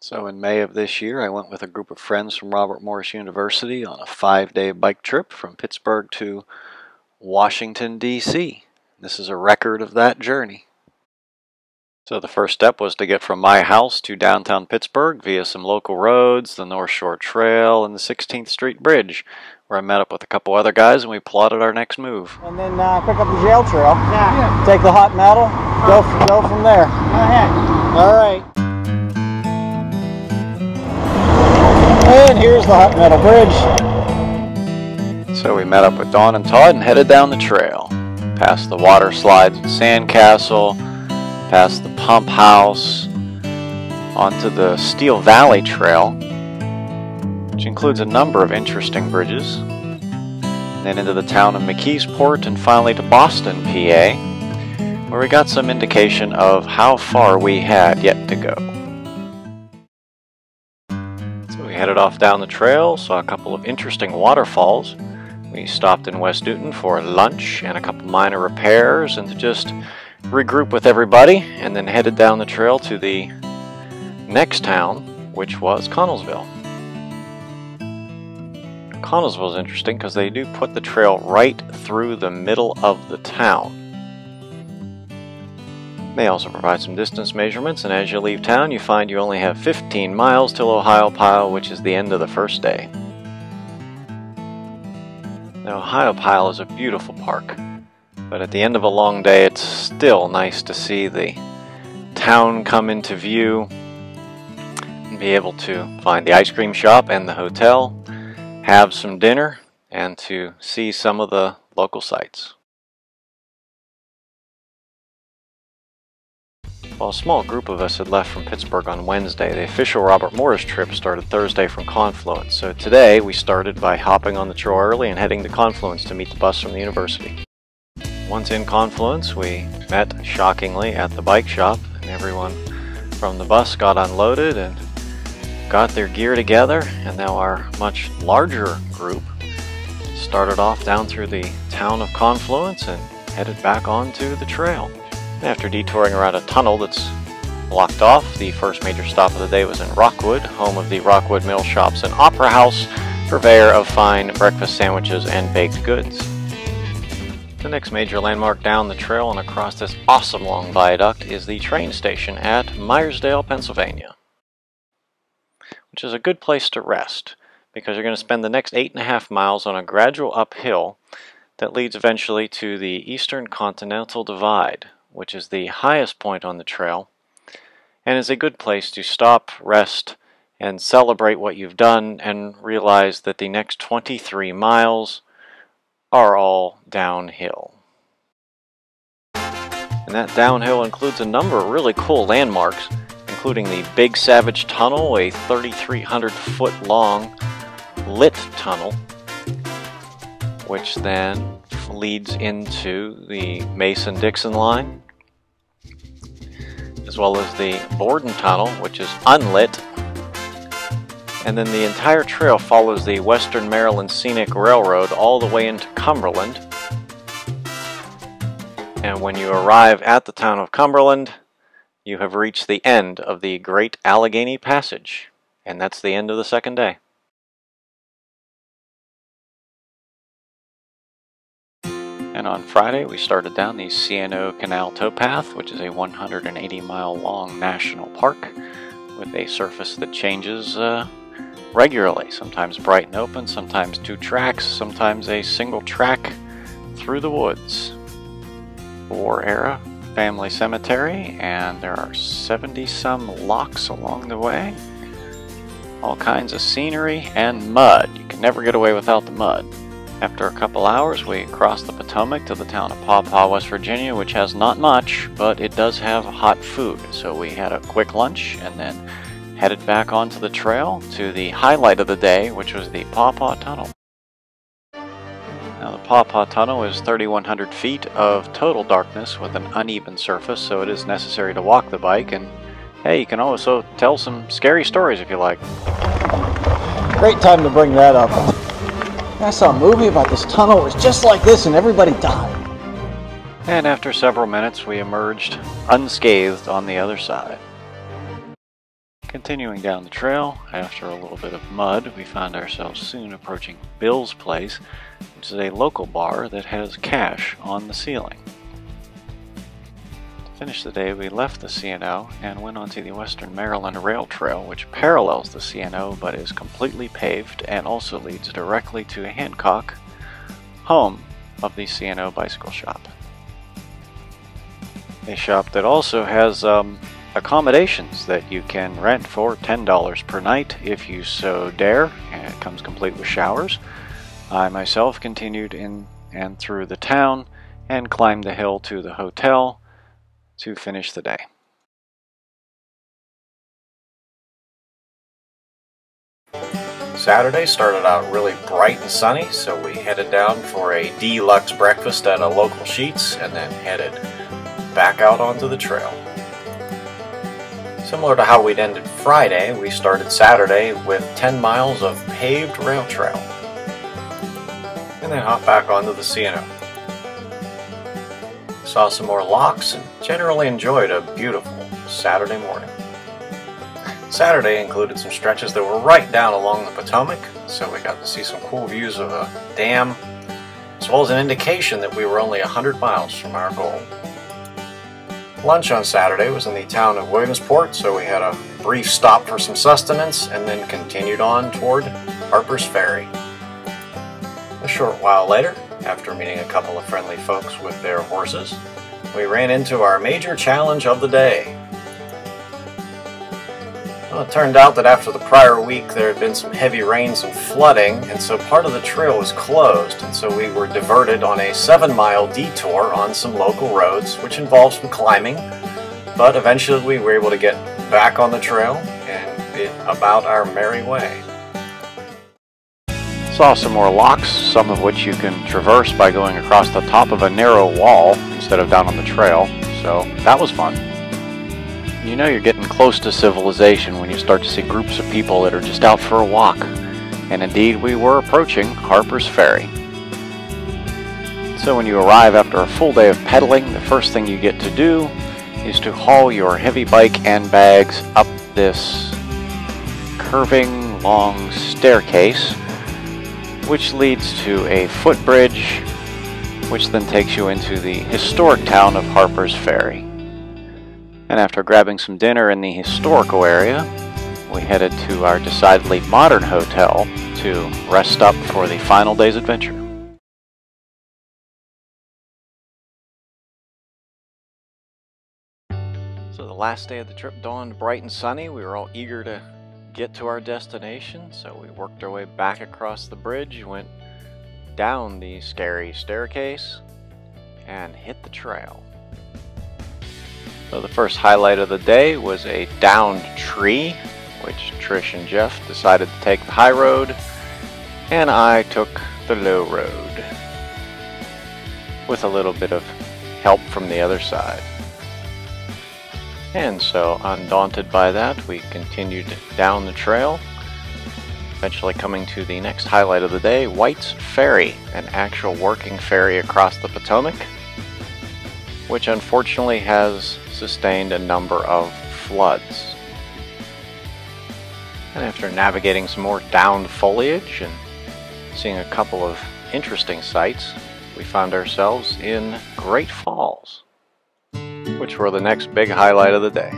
So in May of this year, I went with a group of friends from Robert Morris University on a 5-day bike trip from Pittsburgh to Washington, D.C. This is a record of that journey. So the first step was to get from my house to downtown Pittsburgh via some local roads, the North Shore Trail, and the 16th Street Bridge, where I met up with a couple other guys and we plotted our next move. And then pick up the jail trail. Yeah. Take the hot metal, go from there. Go ahead. All right. And here's the hot metal bridge. So we met up with Dawn and Todd and headed down the trail, past the water slides and sandcastle, past the pump house, onto the Steel Valley Trail, which includes a number of interesting bridges, and then into the town of McKeesport, and finally to Boston, PA, where we got some indication of how far we had yet to go. So we headed off down the trail, saw a couple of interesting waterfalls. We stopped in West Newton for lunch and a couple minor repairs and to just regroup with everybody, and then headed down the trail to the next town, which was Connellsville. Connellsville is interesting because they do put the trail right through the middle of the town. They also provide some distance measurements, and as you leave town you find you only have 15 miles till Ohiopyle, which is the end of the first day. Now, Ohiopyle is a beautiful park, but at the end of a long day it's still nice to see the town come into view and be able to find the ice cream shop and the hotel, have some dinner, and to see some of the local sights. While a small group of us had left from Pittsburgh on Wednesday, the official Robert Morris trip started Thursday from Confluence. So today we started by hopping on the trail early and heading to Confluence to meet the bus from the university. Once in Confluence, we met, shockingly, at the bike shop, and everyone from the bus got unloaded and got their gear together, and now our much larger group started off down through the town of Confluence and headed back onto the trail. After detouring around a tunnel that's blocked off, the first major stop of the day was in Rockwood, home of the Rockwood Mill Shops and Opera House, purveyor of fine breakfast sandwiches and baked goods. The next major landmark down the trail and across this awesome long viaduct is the train station at Myersdale, Pennsylvania, which is a good place to rest because you're going to spend the next 8.5 miles on a gradual uphill that leads eventually to the Eastern Continental Divide, which is the highest point on the trail and is a good place to stop, rest, and celebrate what you've done and realize that the next 23 miles are all downhill. And that downhill includes a number of really cool landmarks, including the Big Savage Tunnel, a 3,300 foot long lit tunnel, which then leads into the Mason-Dixon line, as well as the Borden Tunnel, which is unlit. And then the entire trail follows the Western Maryland Scenic Railroad all the way into Cumberland. And when you arrive at the town of Cumberland, you have reached the end of the Great Allegheny Passage. And that's the end of the second day. And on Friday, we started down the C&O Canal Towpath, which is a 180-mile long national park with a surface that changes regularly, sometimes bright and open, sometimes 2 tracks, sometimes a single track through the woods. War era family cemetery, and there are 70-some locks along the way. All kinds of scenery and mud. You can never get away without the mud. After a couple hours, we crossed the Potomac to the town of Paw Paw, West Virginia, which has not much, but it does have hot food. So we had a quick lunch and then headed back onto the trail to the highlight of the day, which was the Paw Paw Tunnel. Now the Paw Paw Tunnel is 3,100 feet of total darkness with an uneven surface, so it is necessary to walk the bike, and hey, you can also tell some scary stories if you like. Great time to bring that up. I saw a movie about this tunnel. It was just like this and everybody died. And after several minutes, we emerged unscathed on the other side. Continuing down the trail, after a little bit of mud, we found ourselves soon approaching Bill's Place, which is a local bar that has cash on the ceiling. To finish the day, we left the CNO and went onto the Western Maryland Rail Trail, which parallels the CNO but is completely paved and also leads directly to Hancock, home of the CNO Bicycle Shop. A shop that also has accommodations that you can rent for $10 per night if you so dare, and it comes complete with showers. I myself continued in and through the town and climbed the hill to the hotel to finish the day. Saturday started out really bright and sunny, so we headed down for a deluxe breakfast at a local Sheetz and then headed back out onto the trail. Similar to how we'd ended Friday, we started Saturday with 10 miles of paved rail trail, and then hopped back onto the CNO. Saw some more locks and generally enjoyed a beautiful Saturday morning. Saturday included some stretches that were right down along the Potomac, so we got to see some cool views of a dam, as well as an indication that we were only 100 miles from our goal. Lunch on Saturday was in the town of Williamsport, so we had a brief stop for some sustenance and then continued on toward Harper's Ferry. A short while later, after meeting a couple of friendly folks with their horses, we ran into our major challenge of the day. Well, it turned out that after the prior week there had been some heavy rains and flooding, and so part of the trail was closed, and so we were diverted on a 7-mile detour on some local roads, which involved some climbing, but eventually we were able to get back on the trail and be about our merry way. Saw some more locks, some of which you can traverse by going across the top of a narrow wall instead of down on the trail, so that was fun. You know you're getting close to civilization when you start to see groups of people that are just out for a walk. And indeed, we were approaching Harper's Ferry. So when you arrive after a full day of pedaling, the first thing you get to do is to haul your heavy bike and bags up this curving long staircase, which leads to a footbridge, which then takes you into the historic town of Harper's Ferry. And after grabbing some dinner in the historical area, we headed to our decidedly modern hotel to rest up for the final day's adventure. So the last day of the trip dawned bright and sunny. We were all eager to get to our destination, so we worked our way back across the bridge, went down the scary staircase, and hit the trail. So the first highlight of the day was a downed tree, which Trish and Jeff decided to take the high road, and I took the low road, with a little bit of help from the other side. And so, undaunted by that, we continued down the trail, eventually coming to the next highlight of the day, White's Ferry, an actual working ferry across the Potomac, which unfortunately has sustained a number of floods. And after navigating some more downed foliage and seeing a couple of interesting sights, we found ourselves in Great Falls, which were the next big highlight of the day.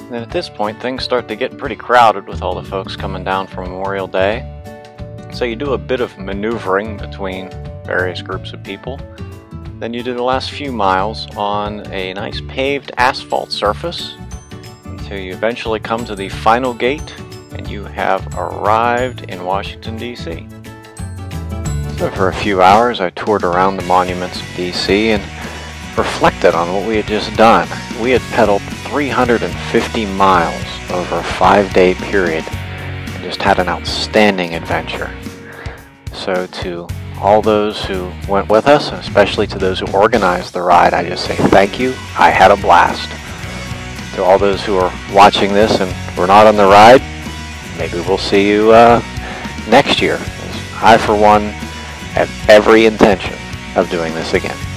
And at this point, things start to get pretty crowded with all the folks coming down for Memorial Day. So you do a bit of maneuvering between various groups of people. Then you do the last few miles on a nice paved asphalt surface until you eventually come to the final gate and you have arrived in Washington, D.C. So for a few hours I toured around the monuments of D.C. and reflected on what we had just done. We had pedaled 350 miles over a 5-day period and just had an outstanding adventure. So to all those who went with us, and especially to those who organized the ride, I just say thank you. I had a blast. To all those who are watching this and were not on the ride, maybe we'll see you next year. I, for one, have every intention of doing this again.